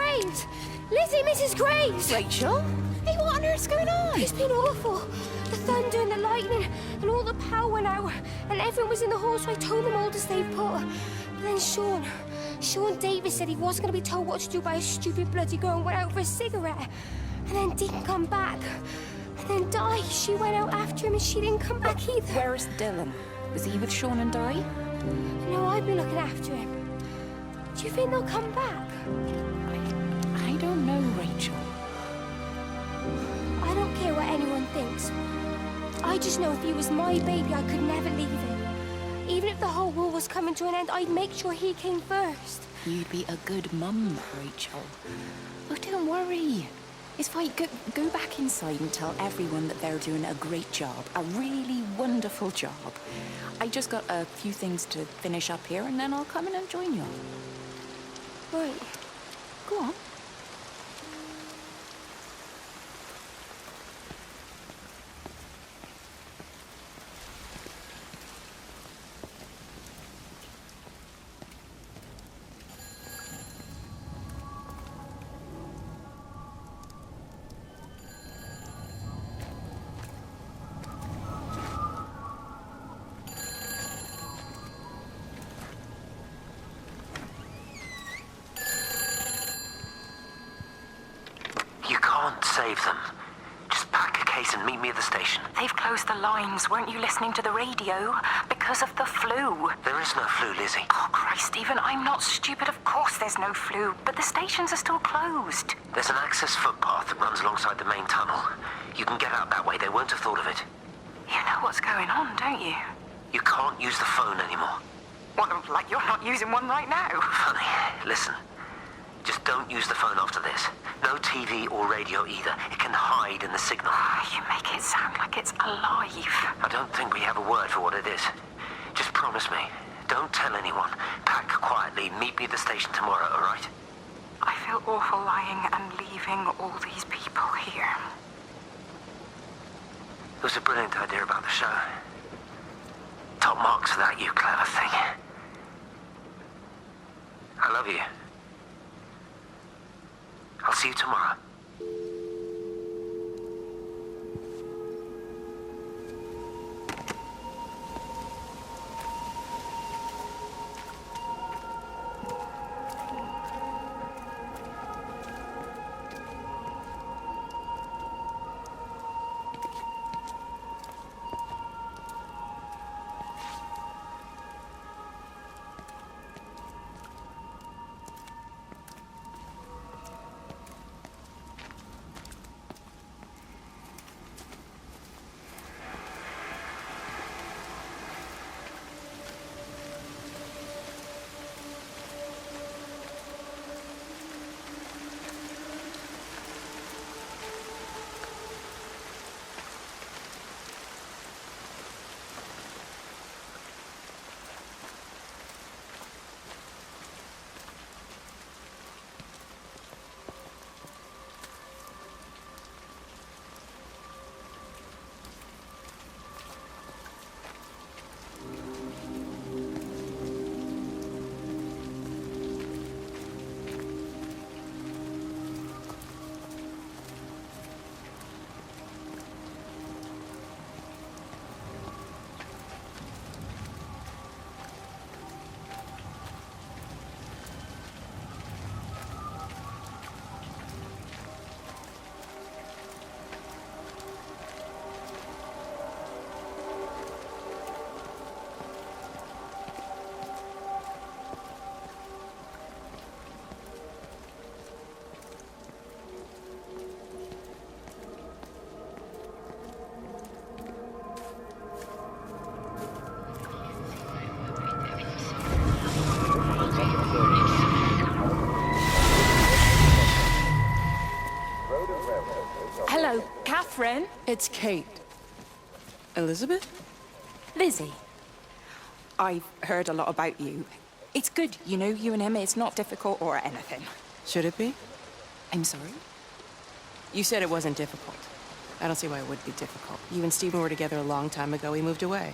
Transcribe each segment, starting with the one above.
Graves! Lizzie, Mrs. Graves! Rachel? Hey, what on earth's going on? It's been awful. The thunder and the lightning and all the power went out and everyone was in the hall, so I told them all to stay put. But then Sean Davis said he wasn't going to be told what to do by a stupid bloody girl and went out for a cigarette. And then didn't come back. And then Di, she went out after him and she didn't come back either. Where's Dylan? Was he with Sean and Di? No, I've been looking after him. Do you think they'll come back? I don't know, Rachel. I don't care what anyone thinks. I just know if he was my baby, I could never leave him. Even if the whole world was coming to an end, I'd make sure he came first. You'd be a good mum, Rachel. Oh, don't worry. It's fine. Go back inside and tell everyone that they're doing a great job. A really wonderful job. I just got a few things to finish up here, and then I'll come in and join you. Right. Go on. Save them. Just pack a case and meet me at the station. They've closed the lines. Weren't you listening to the radio? Because of the flu. There is no flu, Lizzie. Oh, Christ, Stephen, I'm not stupid. Of course there's no flu. But the stations are still closed. There's an access footpath that runs alongside the main tunnel. You can get out that way. They won't have thought of it. You know what's going on, don't you? You can't use the phone anymore. What, like you're not using one right now? Funny. Listen. Just don't use the phone after this. No TV or radio either. It can hide in the signal. You make it sound like it's alive. I don't think we have a word for what it is. Just promise me. Don't tell anyone. Pack quietly. Meet me at the station tomorrow, all right? I feel awful lying and leaving all these people here. It was a brilliant idea about the show. Top marks for that, you clever thing. I love you. I'll see you tomorrow. Hello, Catherine. It's Kate. Elizabeth? Lizzie. I've heard a lot about you. It's good, you know, you and him. It's not difficult or anything. Should it be? I'm sorry? You said it wasn't difficult. I don't see why it would be difficult. You and Stephen were together a long time ago. He moved away.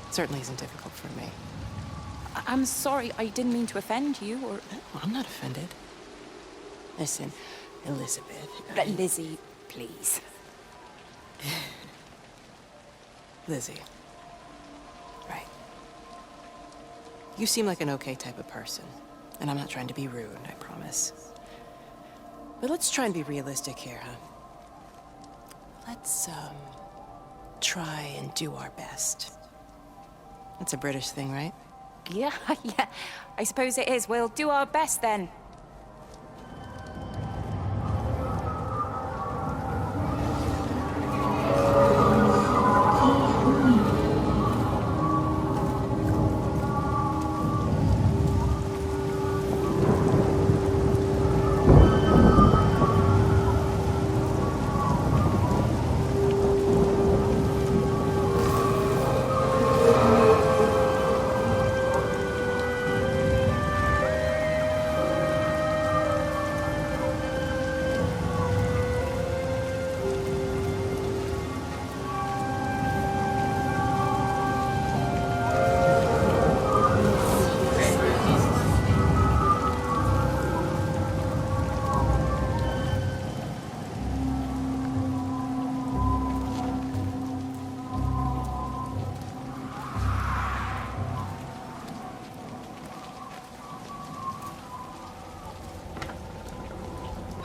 It certainly isn't difficult for me. I'm sorry. I didn't mean to offend you or... Well, I'm not offended. Listen, Elizabeth. Lizzie, please. Lizzie. Right. You seem like an okay type of person. And I'm not trying to be rude, I promise. But let's try and be realistic here, huh? Let's, try and do our best. That's a British thing, right? Yeah, yeah. I suppose it is. We'll do our best then.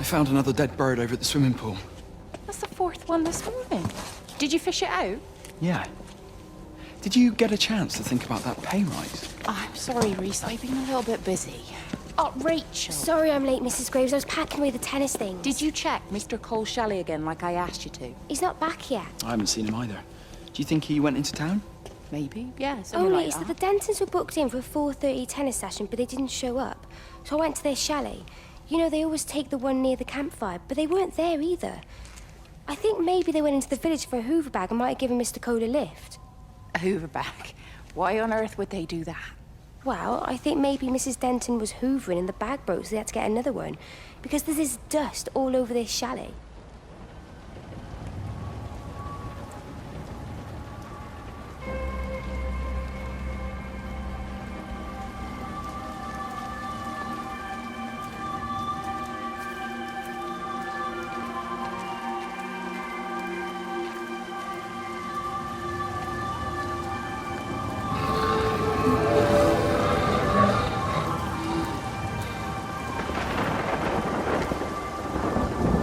I found another dead bird over at the swimming pool. That's the fourth one this morning. Did you fish it out? Yeah. Did you get a chance to think about that pay rise? Oh, I'm sorry, Reese. I've been a little bit busy. Oh, Rachel. Sorry I'm late, Mrs. Graves. I was packing away the tennis things. Did you check Mr. Cole Shelley again like I asked you to? He's not back yet. I haven't seen him either. Do you think he went into town? Maybe, yeah, something Only like it's that. that the Dentons were booked in for a 4:30 tennis session, but they didn't show up. So I went to their chalet. You know, they always take the one near the campfire, but they weren't there either. I think maybe they went into the village for a Hoover bag and might have given Mr. Cole a lift. A Hoover bag? Why on earth would they do that? Well, I think maybe Mrs. Denton was hoovering and the bag broke, so they had to get another one. Because there's this dust all over this chalet.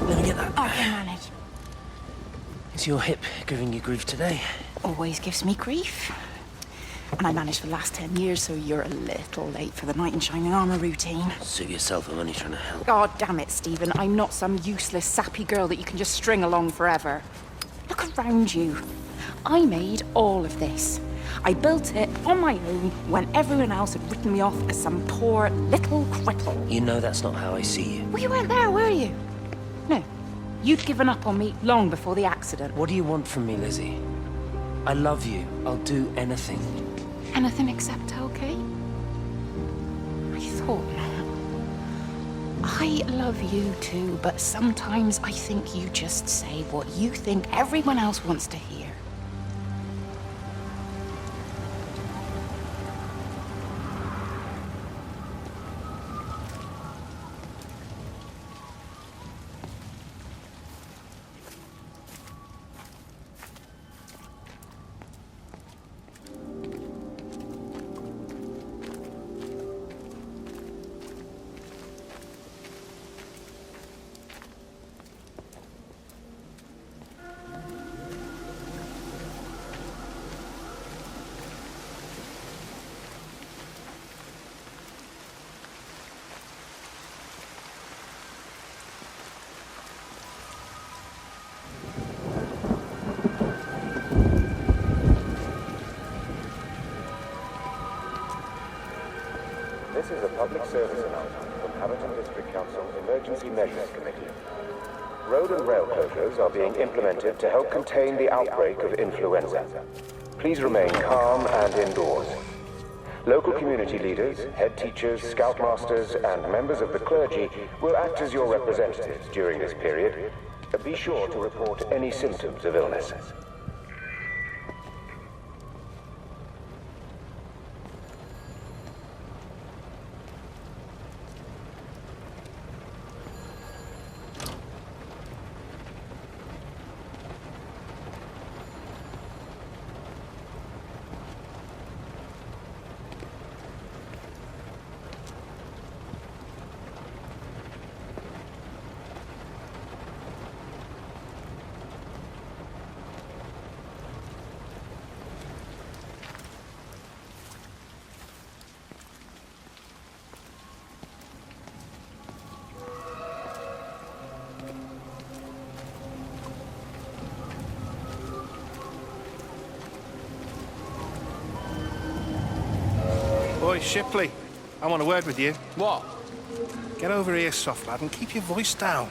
Let me get that. I can manage. Is your hip giving you grief today? Always gives me grief. And I managed for the last 10 years, so you're a little late for the knight in shining armor routine. Sue yourself, I'm only trying to help. God damn it, Stephen. I'm not some useless, sappy girl that you can just string along forever. Look around you. I made all of this. I built it on my own when everyone else had written me off as some poor little cripple. You know that's not how I see you. Well, you weren't there, were you? No. You'd given up on me long before the accident. What do you want from me, Lizzie? I love you. I'll do anything. Anything except okay? I thought not. I love you too, but sometimes I think you just say what you think everyone else wants to hear. This is a public service announcement from Haverton District Council Emergency Measures Committee. Road and rail closures are being implemented to help contain the outbreak of influenza. Please remain calm and indoors. Local community leaders, head teachers, scoutmasters, and members of the clergy will act as your representatives during this period. Be sure to report any symptoms of illness. Oi, Shipley. I want a word with you. What? Get over here, soft lad, and keep your voice down.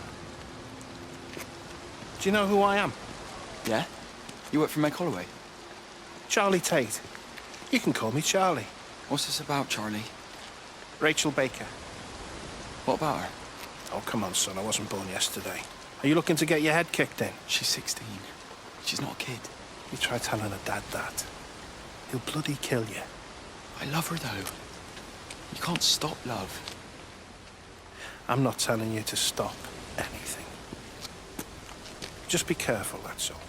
Do you know who I am? Yeah? You work for Meg Holloway? Charlie Tate. You can call me Charlie. What's this about, Charlie? Rachel Baker. What about her? Oh, come on, son. I wasn't born yesterday. Are you looking to get your head kicked in? She's 16. She's not a kid. You try telling her dad that. He'll bloody kill you. I love her, though. You can't stop love. I'm not telling you to stop anything. Just be careful, that's all.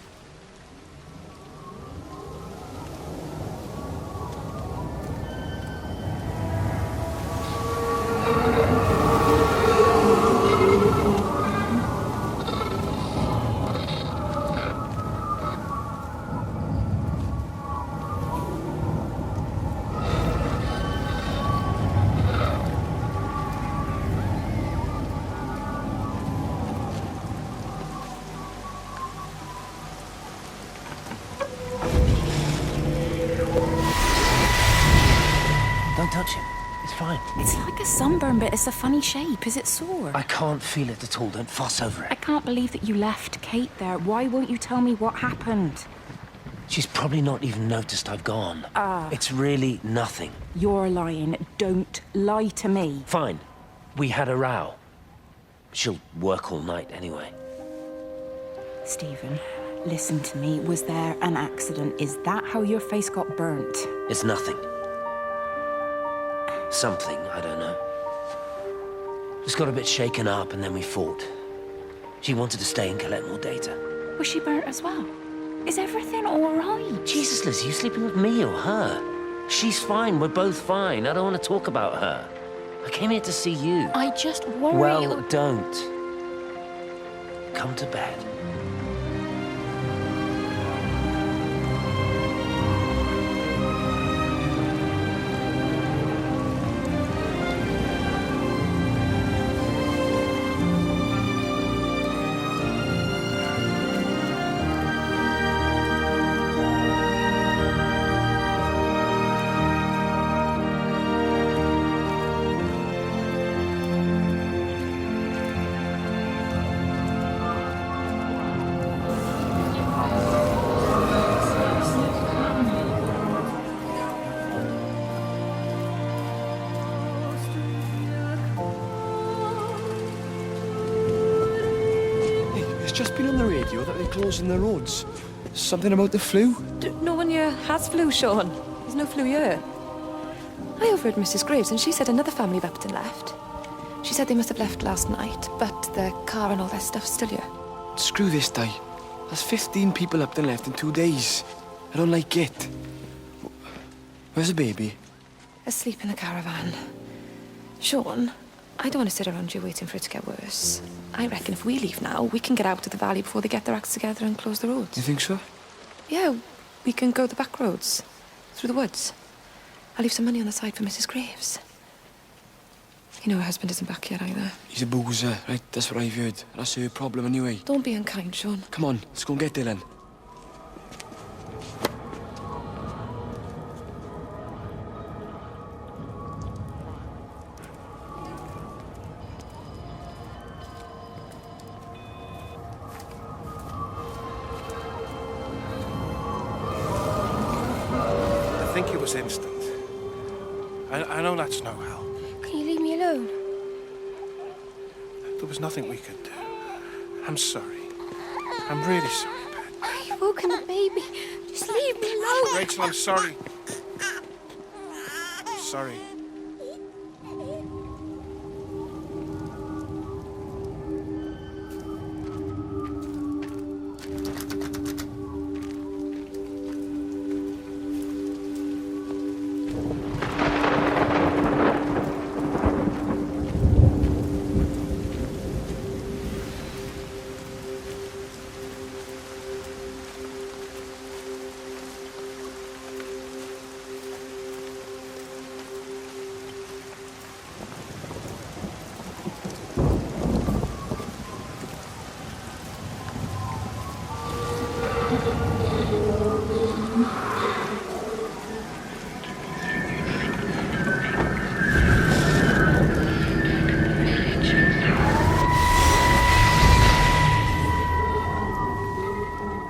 Don't touch him. It's fine. It's like a sunburn, but it's a funny shape. Is it sore? I can't feel it at all. Don't fuss over I it. can't believe that you left Kate there. Why won't you tell me what happened? She's probably not even noticed I've gone. It's really nothing. You're lying. Don't lie to me. Fine. We had a row. She'll work all night anyway. Stephen, listen to me. Was there an accident? Is that how your face got burnt? It's nothing. Something, I don't know. Just got a bit shaken up and then we fought. She wanted to stay and collect more data. Was she burnt as well? Is everything all right? Jesus, Liz, are you sleeping with me or her? She's fine, we're both fine. I don't want to talk about her. I came here to see you. I just worry... Well, don't. Come to bed. Just been on the radio that they're closing the roads. Something about the flu? No one here has flu, Sean. There's no flu here. I overheard Mrs. Graves, and she said another family of Upton left. She said they must have left last night, but their car and all their stuff's still here. Screw this, Di. There's 15 people Upton left in 2 days. I don't like it. Where's the baby? Asleep in the caravan. Sean, I don't want to sit around here waiting for it to get worse. I reckon if we leave now, we can get out of the valley before they get their acts together and close the roads. You think so? Yeah, we can go the back roads, through the woods. I'll leave some money on the side for Mrs. Graves. You know her husband isn't back yet either. He's a boozer, right? That's what I've heard. That's her problem anyway. Don't be unkind, Sean. Come on, let's go and get Dylan. I think it was instant. I know that's no help. Can you leave me alone? There was nothing we could do. I'm sorry. I'm really sorry, Pet. You've woken the baby. Just leave me alone. Rachel, I'm sorry. Sorry.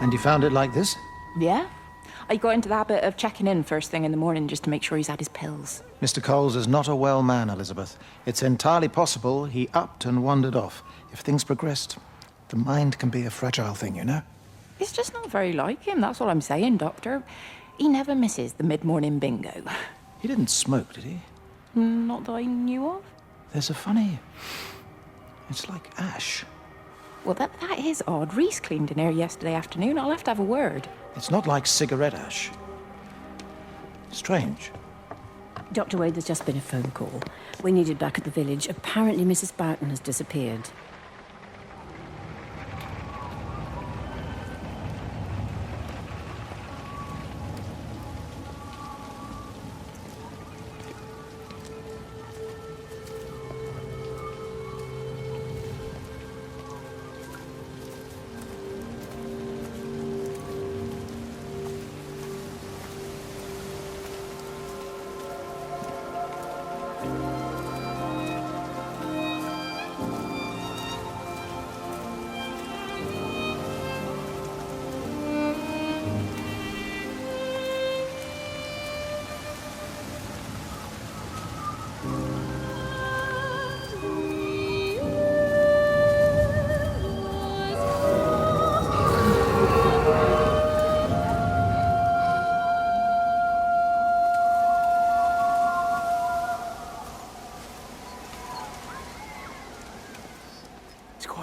And you found it like this? Yeah. I got into the habit of checking in first thing in the morning just to make sure he's had his pills. Mr. Coles is not a well man, Elizabeth. It's entirely possible he upped and wandered off. If things progressed, the mind can be a fragile thing, you know? It's just not very like him, that's all I'm saying, Doctor. He never misses the mid-morning bingo. He didn't smoke, did he? Not that I knew of. There's a funny... It's like ash. Well, that is odd. Reese cleaned in here yesterday afternoon. I'll have to have a word. It's not like cigarette ash. Strange. Dr. Wade, there's just been a phone call. We needed back at the village. Apparently Mrs. Barton has disappeared.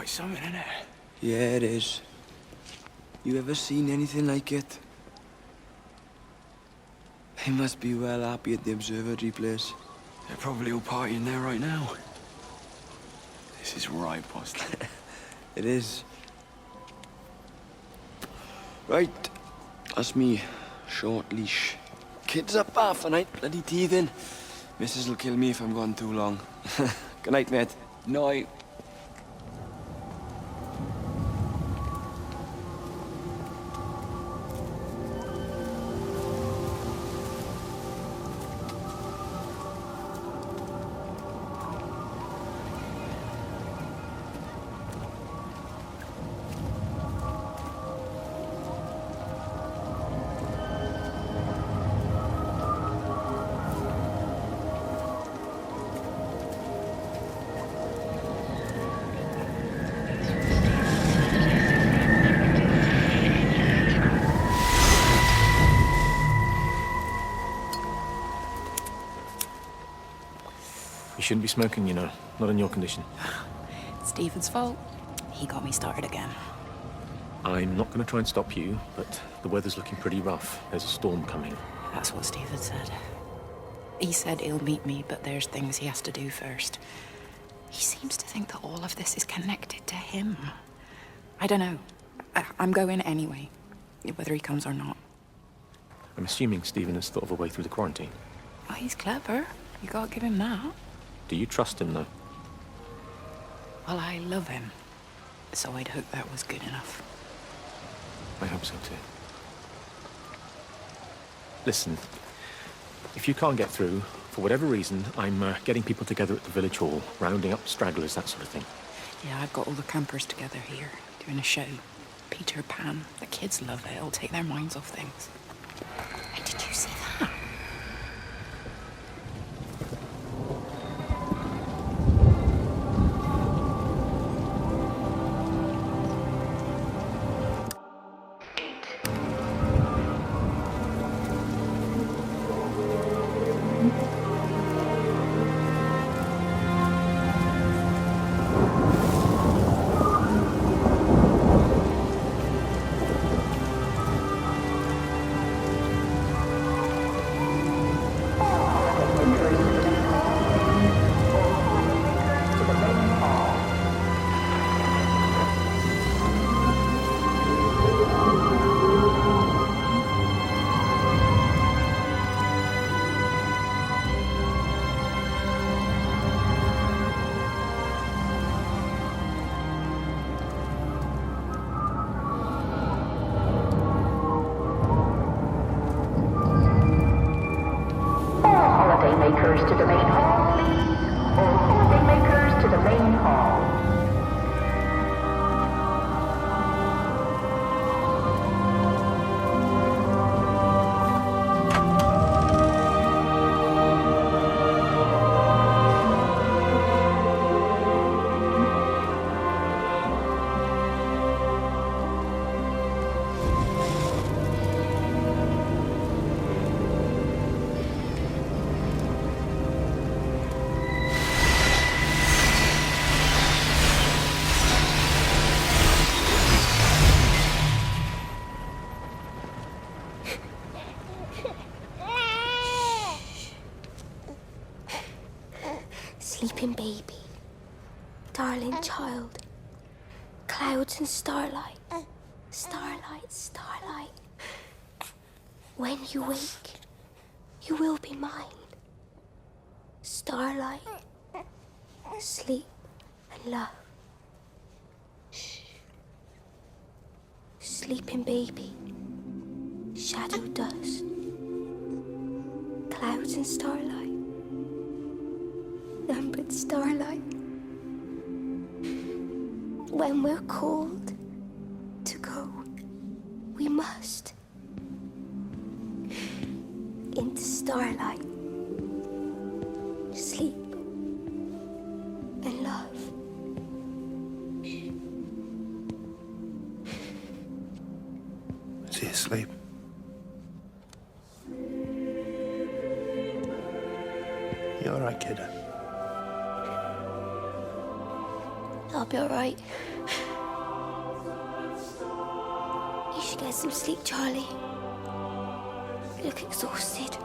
Something, isn't it? Yeah, it is. You ever seen anything like it? They must be well happy at the observatory place. They're probably all partying there right now. This is right, boss. It is. Right. That's me. Short leash. Kids up half a night, bloody teething. Missus will kill me if I'm gone too long. Good night, mate. Night. You shouldn't be smoking, you know. Not in your condition. It's Stephen's fault. He got me started again. I'm not going to try and stop you, but the weather's looking pretty rough. There's a storm coming. That's what Stephen said. He said he'll meet me, but there's things he has to do first. He seems to think that all of this is connected to him. I don't know. I'm going anyway, whether he comes or not. I'm assuming Stephen has thought of a way through the quarantine. Oh, he's clever. You gotta give him that. Do you trust him, though? Well, I love him. So I'd hope that was good enough. I hope so, too. Listen, if you can't get through, for whatever reason, I'm getting people together at the village hall, rounding up stragglers, that sort of thing. Yeah, I've got all the campers together here, doing a show. Peter Pan. The kids love it. It'll take their minds off things. And did you see that? darling child. Clouds and starlight. Starlight, starlight. When you wake, you will be mine. Starlight. Sleep and love. Shh. Sleeping baby. Shadow dust. Clouds and starlight. Numbered starlight. When we're called to go, we must. Into starlight. Sleep and love. Is he asleep? You all right, kid? I'll be all right. You should get some sleep, Charlie. You look exhausted.